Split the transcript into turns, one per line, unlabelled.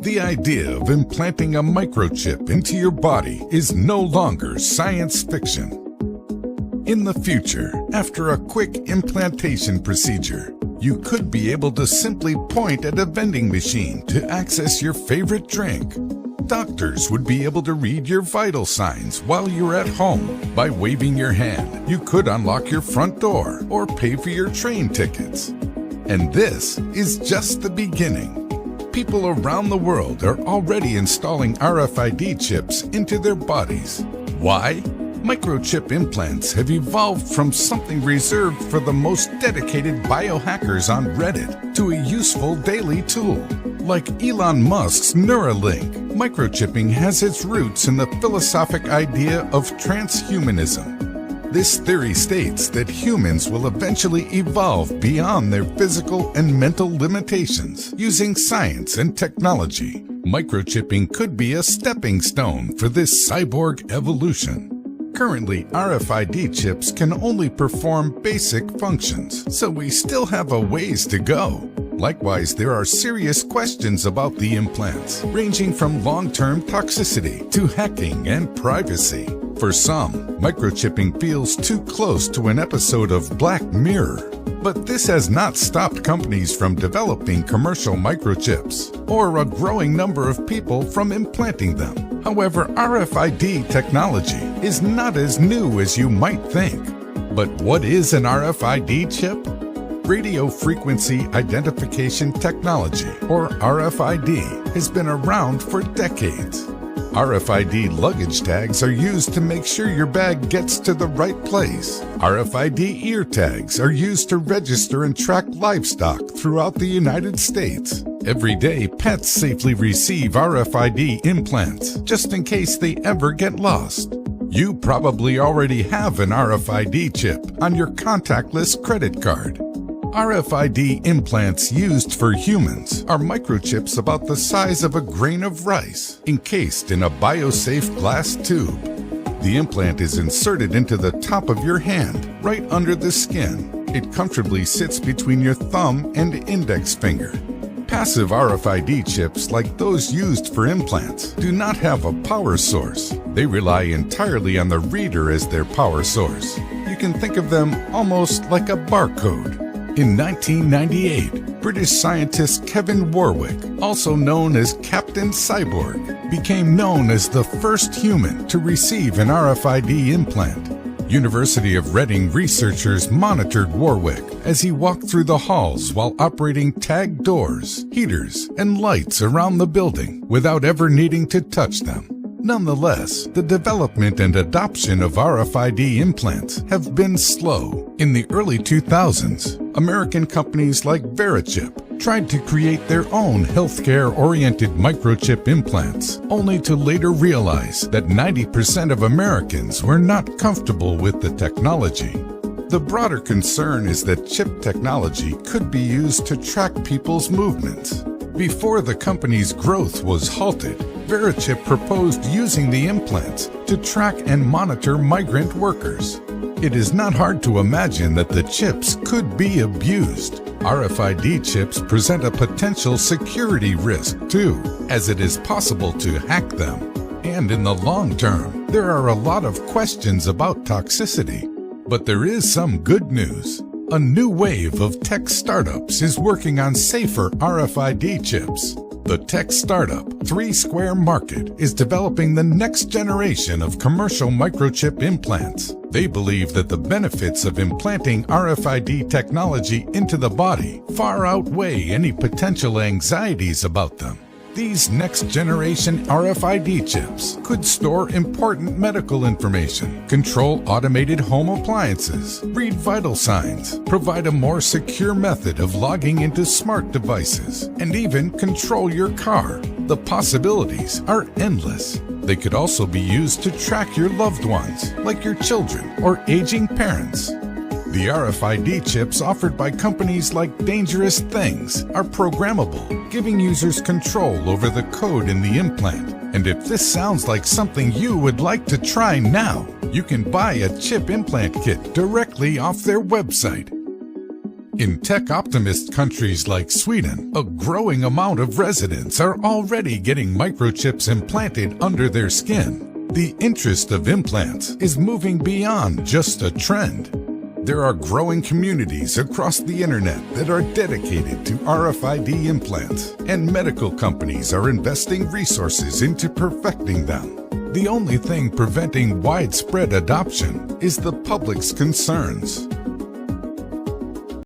The idea of implanting a microchip into your body is no longer science fiction. In the future, after a quick implantation procedure, you could be able to simply point at a vending machine to access your favorite drink. Doctors would be able to read your vital signs while you're at home. By waving your hand, you could unlock your front door or pay for your train tickets. And this is just the beginning. People around the world are already installing RFID chips into their bodies. Why? Microchip implants have evolved from something reserved for the most dedicated biohackers on Reddit to a useful daily tool. Like Elon Musk's Neuralink, microchipping has its roots in the philosophic idea of transhumanism. This theory states that humans will eventually evolve beyond their physical and mental limitations using science and technology. Microchipping could be a stepping stone for this cyborg evolution. Currently, RFID chips can only perform basic functions, so we still have a ways to go. Likewise, there are serious questions about the implants, ranging from long-term toxicity to hacking and privacy. For some, microchipping feels too close to an episode of Black Mirror. But this has not stopped companies from developing commercial microchips, or a growing number of people from implanting them. However, RFID technology is not as new as you might think. But what is an RFID chip? Radio Frequency Identification Technology, or RFID, has been around for decades. RFID luggage tags are used to make sure your bag gets to the right place. RFID ear tags are used to register and track livestock throughout the United States. Every day, pets safely receive RFID implants, just in case they ever get lost. You probably already have an RFID chip on your contactless credit card. RFID implants used for humans are microchips about the size of a grain of rice, encased in a biosafe glass tube. The implant is inserted into the top of your hand, right under the skin. It comfortably sits between your thumb and index finger. Passive RFID chips, like those used for implants, do not have a power source. They rely entirely on the reader as their power source. You can think of them almost like a barcode. In 1998, British scientist Kevin Warwick, also known as Captain Cyborg, became known as the first human to receive an RFID implant. University of Reading researchers monitored Warwick as he walked through the halls while operating tagged doors, heaters, and lights around the building without ever needing to touch them. Nonetheless, the development and adoption of RFID implants have been slow. In the early 2000s, American companies like Verichip tried to create their own healthcare-oriented microchip implants, only to later realize that 90% of Americans were not comfortable with the technology. The broader concern is that chip technology could be used to track people's movements. Before the company's growth was halted, Verichip proposed using the implants to track and monitor migrant workers. It is not hard to imagine that the chips could be abused. RFID chips present a potential security risk too, as it is possible to hack them. And in the long term, there are a lot of questions about toxicity. But there is some good news. A new wave of tech startups is working on safer RFID chips. The tech startup 3 Square Market is developing the next generation of commercial microchip implants. They believe that the benefits of implanting RFID technology into the body far outweigh any potential anxieties about them. These next-generation RFID chips could store important medical information, control automated home appliances, read vital signs, provide a more secure method of logging into smart devices, and even control your car. The possibilities are endless. They could also be used to track your loved ones, like your children or aging parents. The RFID chips offered by companies like Dangerous Things are programmable, giving users control over the code in the implant. And if this sounds like something you would like to try now, you can buy a chip implant kit directly off their website. In tech-optimist countries like Sweden, a growing amount of residents are already getting microchips implanted under their skin. The interest of implants is moving beyond just a trend. There are growing communities across the internet that are dedicated to RFID implants, and medical companies are investing resources into perfecting them. The only thing preventing widespread adoption is the public's concerns.